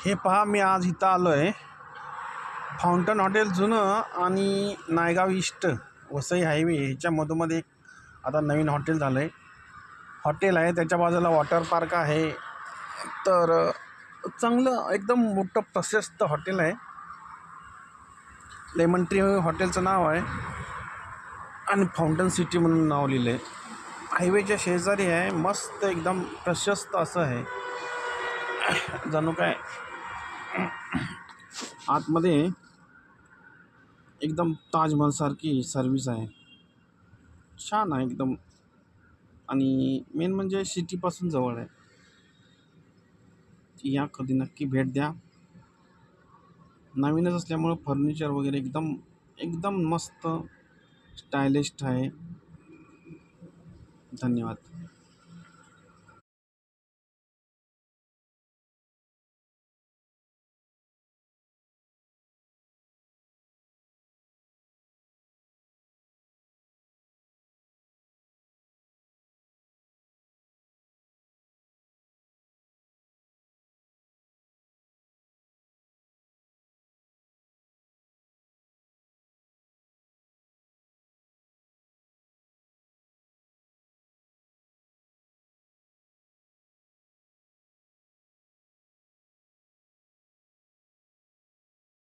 हे पहा, मी आज इथं आलो आहे. फाउंटन हॉटेल जुनं आणि नायगाव ईस्ट वसई हायवे ह्याच्या मधोमध एक आता नवीन हॉटेल झालं आहे. हॉटेल आहे, त्याच्या बाजूला वॉटर पार्क आहे. तर चांगलं एकदम मोठं प्रशस्त हॉटेल आहे. लेमन ट्री हॉटेलचं नाव आहे आणि फाउंटन सिटी म्हणून नाव लिहिलं आहे. हायवेच्या शेजारी आहे. मस्त एकदम प्रशस्त असं आहे. जणू काय आतमध्ये एकदम ताजमहलसारखी सर्विस आहे. छान आहे एकदम. आणि मेन म्हणजे सिटीपासून जवळ आहे. या कधी नक्की भेट द्या. नवीनच असल्यामुळं फर्निचर वगैरे एकदम एकदम मस्त स्टायलिश आहे. धन्यवाद.